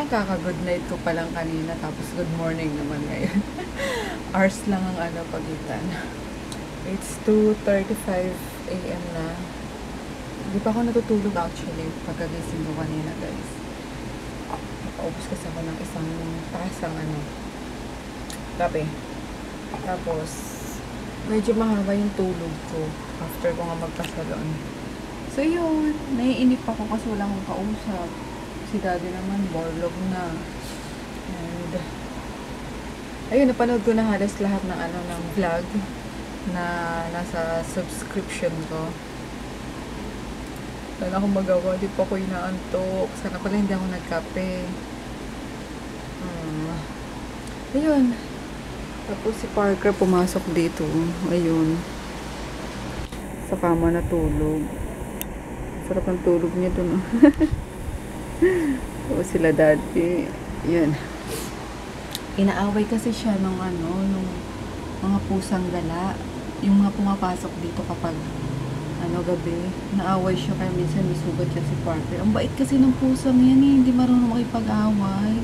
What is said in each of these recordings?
Parang kaka-good night ko pa lang kanina, tapos good morning naman ngayon. Hours lang ang pagitan. It's 2:35 AM na. Hindi pa ako natutulog actually pagkagising ko kanina, guys. Nakaubos kasi ako ng isang tasang kape. Tapos, medyo mahaba yung tulog ko after ko nga magpasalon. So yun, naiinip ako kasi wala akong kausap. Si daddy naman, borlog na. And, ayun, napanood ko na halos lahat ng ng vlog na nasa subscription ko. Wala akong magawa, di pa ako inaantok. Sana pala hindi ako nagkape. Ayun. Tapos si Parker pumasok dito. Ayun. Sa kama natulog. Sarap ang tulog niya dun. O sila daddy. Yan. Inaaway kasi siya nung nung mga pusang gala. Yung mga pumapasok dito kapag gabi. Naaway siya kaya minsan may sugat siya si Parker. Ang bait kasi ng pusang yan eh. Hindi marunong makipag-away.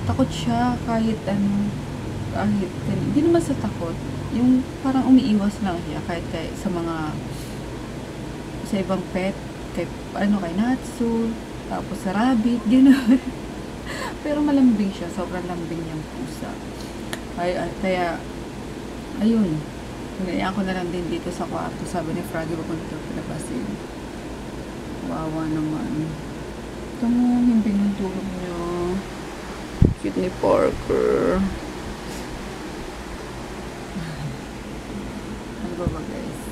Takot siya kahit hindi naman sa takot. Yung parang umiiwas lang siya kahit sa ibang pet. Kay Natsu, tapos sa rabbit, gano'n. Pero malambing siya, sobrang lambing niyang pusa. Kaya, ayun, hinayaan ko na lang din dito sa kwarto. Sabi ni Froggy, wag ko nito pinapasin. Wawa naman. Ito mo, himbing ng tulog niya. Cute ni Parker. Ano ba guys?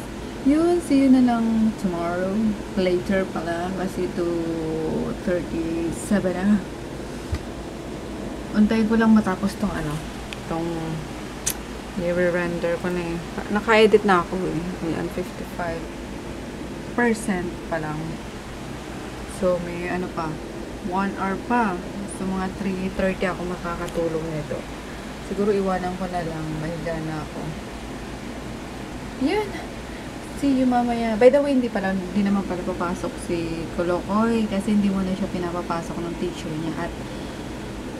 Yun, see you na lang tomorrow. Later pala, kasi 2:37 na. Untayin ko lang matapos tong i-render ko na eh. Naka-edit na ako eh. Ayan, 55% pa lang. So, may 1 hour pa. So, mga 3:30 ako makakatulong nito. Siguro iwanan ko na lang. Mahiga na ako. Yan. See you mamaya. By the way, hindi naman pala papasok si Kolokoy kasi hindi mo na siya pinapapasok ng teacher niya at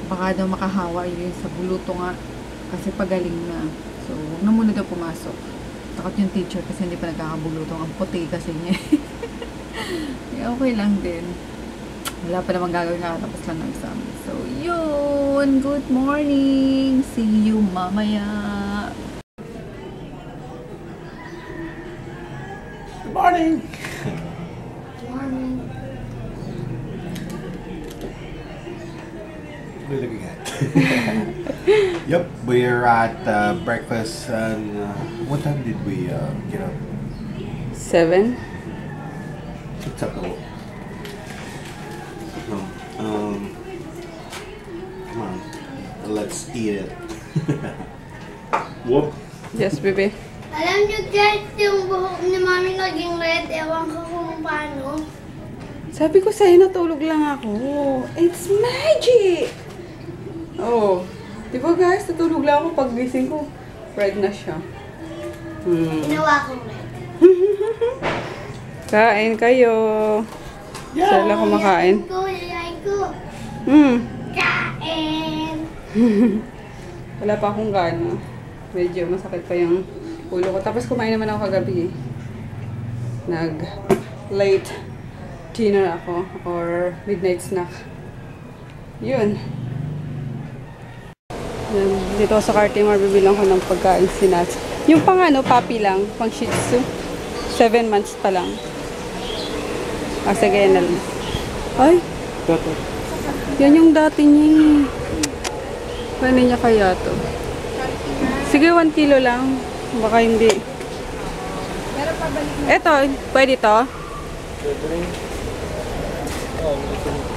baka daw makahawa yun sa buluto nga kasi pagaling na. So, huwag na muna daw pumasok. Takot yung teacher kasi hindi pa nagkakabulutong. Ang puti kasi niya. Okay lang din. Wala pa namang gagawin, nakatapos lang ng exam. So, yun. Good morning. See you mamaya. Good morning! Good morning. What are you looking at? Yep, we're at breakfast and what time did we get up? 7. It's up to come on, let's eat it. Whoop. Yes, baby. Alam niyo guys, yung buhok ni Mami naging red. Ewan ko kung paano. Sabi ko sa'yo, natulog lang ako. It's magic! Oh. Di ba guys, natulog lang ako. Pag gising ko, red na siya. Ginawa kong red. Kain kayo. Saan lang kumakain? Yayain ko. Kain! Wala pa akong gana. Medyo masakit pa yung ulo ko. Tapos kumain naman ako kagabi. Nag-late dinner ako or midnight snack. Yun. Dito sa Cartimar, bibilang ko ng pagkain si Nats. Yung pang puppy lang, pang Shih Tzu. 7 months pa lang. Sige, yan na lang. Ay! Yan yung dati niya. Paano niya kaya to? Sige, 1 kilo lang. Baka hindi. Ito, pwede to?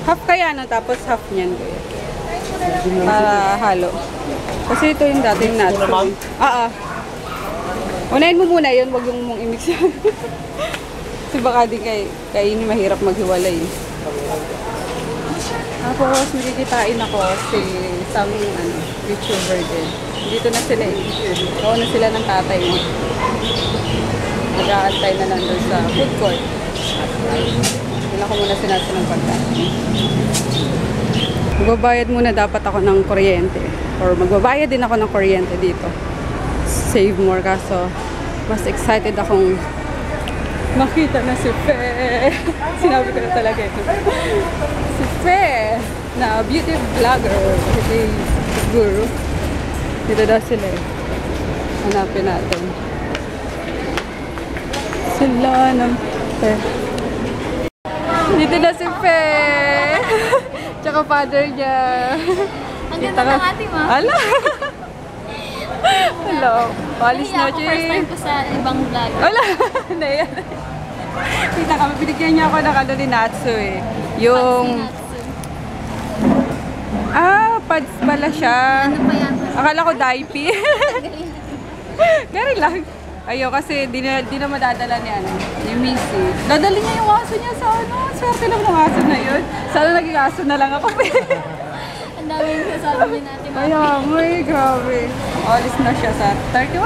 Half kaya tapos half niyan. Para halo. Kasi ito yung dating natin. Unahin mo muna yun, wag yung mong i-mix yan. Kasi baka di kainin mahirap maghiwalay. Tapos nakikitain ako si isang YouTuber din. Dito na sila eh. Oo na sila ng tatay mo. Nag-aantay na lang doon sa food court. Hindi ko muna sinasa ng pagkain. Magbabayad muna dapat ako ng kuryente. Or magbabayad din ako ng kuryente dito. Save more, kaso mas excited akong makita na si Fe. Sinabi ko na talaga ito. Si Fe na beauty vlogger. Kasi guru. Dito daw sila eh. Hanapin natin. Sila ng Fe. Dito na si Fe. Tsaka father niya. Ang ganda ng ate mo. Ala! Hello. Palis na, First time ko sa ibang vlog. Wala. Na yan. Kita kami, binigyan niya ako ng ano ni Natsu eh. Yung... pads pala siya. Ano pa yan? Akala ko diaper. Gari lang. Ayo kasi di na madadala ni ano, ni Missy. Dadali niya yung aso niya sa ano. Swerte lang ng aso na yun. Sana naging aso na lang ako. Ang dami yung sasabi niya natin. Kaya, may grabe. Alis na siya sa 31?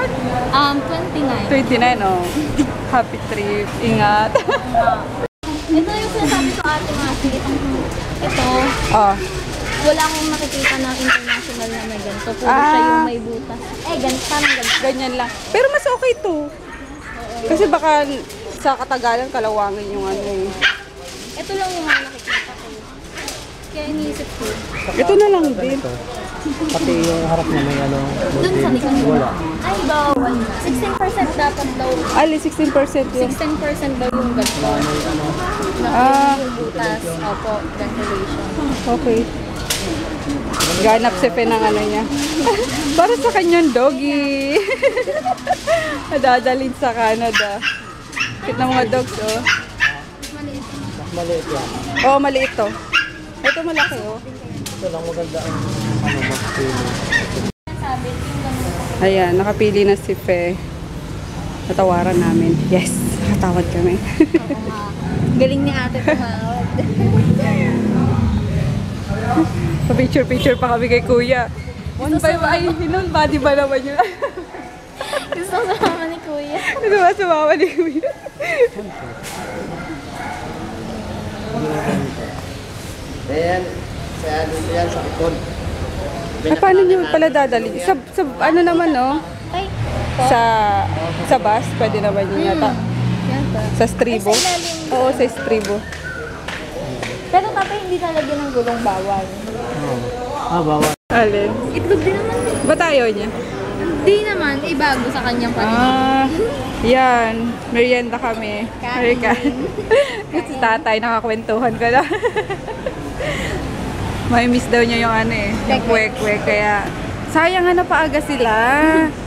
29. 29, oh. Happy trip. Ingat. Ito yung sinasabi ko ate nga. Ito, Oh. wala akong nakikita na international na may ganito. Puro siya yung may butas. Ganito, parang ganito. Ganyan lang. Pero mas okay to. Kasi baka sa katagalan kalawangin yung ano eh. Ito lang yung mga nakikita ko. Kaya iniisip ko. Ito na lang din. Pati yung harap na may ano, Doon sa likod. wala. Ay, bawal. 16% dapat daw. Ali, 16% yun. 16% daw yung ganito. Yung butas. Opo, ventilation. Okay. Ganap si Fe ng ano niya. Para sa kanyang doggy. Dadalhin sa Canada. Cute ng mga dogs, oh. Maliit yan. Oh, maliit to. Ito malaki, oh. Ito lang maganda ang ano, mag-pili. Sabi, yung ganito. Ayan, nakapili na si Fe. Natawaran namin. Yes, nakatawad kami. Galing ni ate tumawag. Pa-picture-picture pa kami kay Kuya. One by one. Ay, hinun body ba naman yun? Gusto ko sumama ni kuya. Ano ba sumama ni Kuya? Then, sa dito yan sa ikon. Ay, paano nyo pala dadali? Sa ano naman, no? Ay, Sa bus, pwede naman yun yata. yan pa. Sa stribo? Ay, sa ilalim. Oo, sa stribo. Pero tatay hindi nalagyan ng gulong bawal. Bawal. Alin? Itlog din naman. Ba't ayaw niya? Hindi naman, ibago sa kanyang Yan. Merienda kami. Kain. Si tatay, nakakwentuhan ka na. May miss daw niya yung ano eh, yung kwek-kwek. Kaya, sayang nga na paaga sila.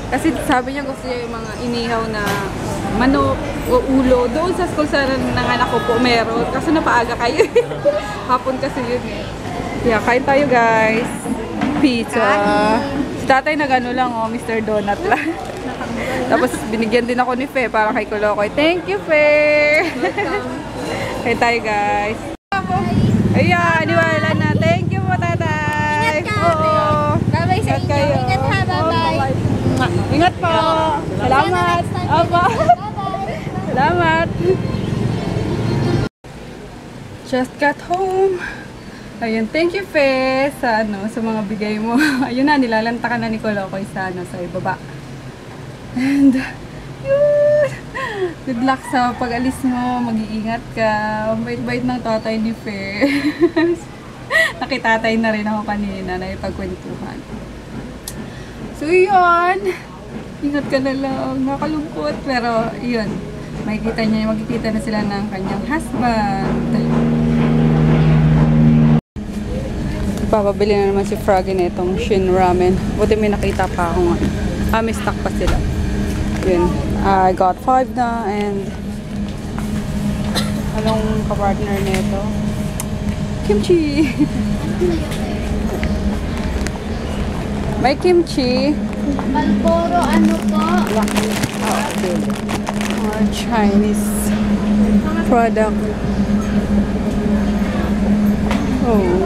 Kasi sabi niya gusto niya yung mga inihaw na manok o ulo. Doon sa school sa nanganak ko po meron. Kasi napaaga kayo. Hapon kasi yun eh. Kaya kain tayo guys. Pizza. Si tatay nag-ano lang oh, Mr. Donut lang. Tapos binigyan din ako ni Fe para kay Kulokoy. Thank you, Fe! Kain tayo guys. Ayan, niwala na. Thank you po, tatay. Ingat ka, Oo. Bye-bye sa Ingat inyo. kayo. Ingat ha, bye-bye. Ingat po. Salamat. Opo. Bye-bye. Salamat. Just got home. Ayun, thank you, Fe, sa sa mga bigay mo. Ayun na, nilalantakan na ni Kulokoy sa sa ibaba. And yun. Good luck sa pag-alis mo. Mag-iingat ka. Ang bait-bait ng tatay ni Fe. Nakitatay na rin ako kanina na ipagkwentuhan. So yun. Ingat ka na lang. Nakalungkot. Pero yun. Magkikita na sila ng kanyang husband. Papabili na naman si Froggy na itong Shin Ramen. Buti may nakita pa ako nga. May stock pa sila. Yun. I got 5 na and anong kapartner nito? Kimchi! May kimchi. Malboro, ano po? Or Chinese product. Oh.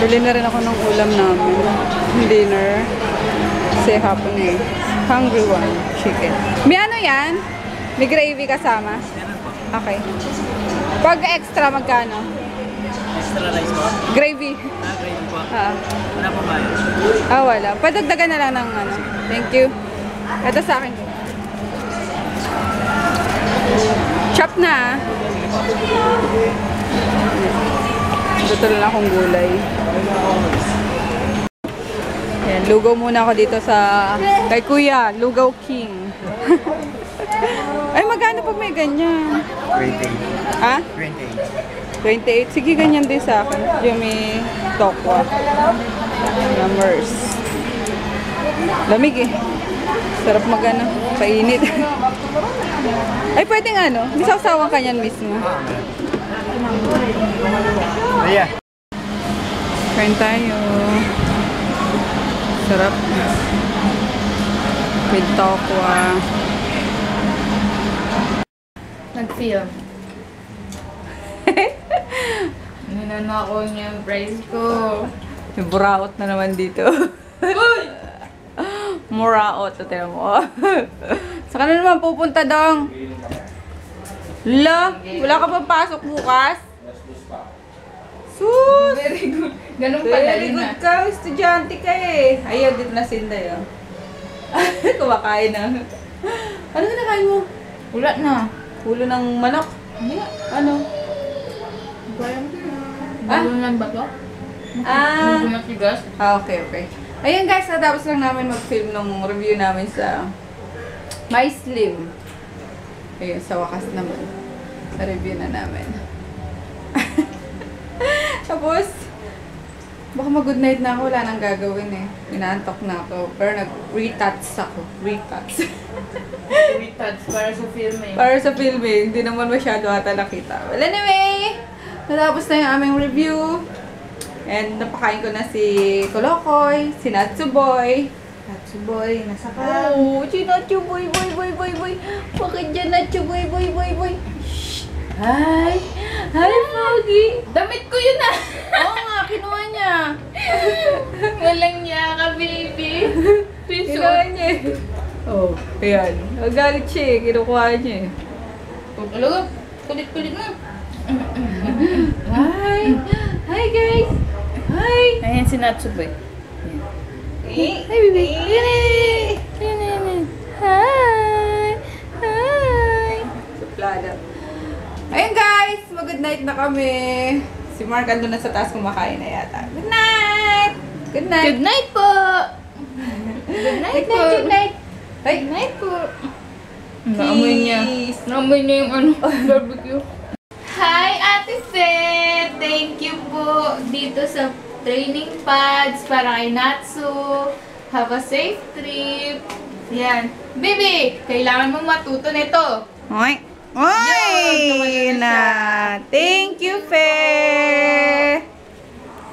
Bili na rin ako ng ulam namin. Dinner. Kasi hapon eh. Hungry one. Chicken. May ano yan? May gravy kasama? Okay. Pag extra, magkano? extra rice po. Gravy. Gravy po. Ah. Wala po ba yun? Wala. Padagdagan na lang ng ano. Thank you. Ito sa akin. Chop na. Luto na akong gulay. Ayan, lugaw muna ako dito sa kay Kuya, Lugaw King. Ay, magkano pag may ganyan? 28. Ha? 28. 28. Sige, ganyan din sa akin. Yummy tokwa. Numbers. Lamig eh. Sarap magana. Painit. Ay, pwedeng ano? May sawsawan ka niyan mismo. Ayan. Kain tayo. Sarap. With tokwa. Nag-film. Ninanakaw niya yung prize ko. Yung buraot na naman dito. Muraot. Ito mo. Saka na naman pupunta dong. La, wala ka pa pasok bukas? Sus! Very good. Ganun pala Very yun good ka. Estudyante ka eh. Ayaw, dito na Sinday oh. Kumakain na. Ano kinakain mo? Wala na. Ulo ng manok? Ano? Balunan ba to? Ah. Matigas? Okay, okay. Ayun guys, natapos lang namin mag-film nung review namin sa My Slim. Ayun, sa wakas naman. Na-review na namin. Tapos, baka mag-good night na ako. Wala nang gagawin eh. Inaantok na ako. Pero nag-retouch ako. Retouch. Retouch para sa film eh. Para sa filming, hindi naman masyado ata nakita. Well, anyway, natapos na yung aming review. And napakain ko na si Kolokoy, si Natsuboy. Natsuboy, nasa ka? Oo, si Natsuboy, boy. Bakit dyan Natsuboy, boy? Shh! Hi! Hi, Pogi! Damit ko yun ah! Oo nga, kinuha niya. Walang niya ka, baby. Kinuha niya eh. Oh, ayan. Nagalit siya eh, kinukuha niya eh. Alaga, kulit-kulit na. Hi! Hi, guys! Hi! Ayan si Natsuboy. Hi, baby! Yan. Hi! Suplada. Ayun guys! Mag-good night na kami. Si Mark andun na sa taas kumakain na yata. Good night! Good night! Good night po! Good night po! Good night! Good night po! Naamoy niya. Peace. Naamoy niya yung ano, barbecue. Hi, Ate Seth! Thank you po dito sa training pads para kay Natsu. Have a safe trip. Yan. Baby, kailangan mo matuto nito. Oy! Yun, tumagal Oy! na Na! Thank you, Fe!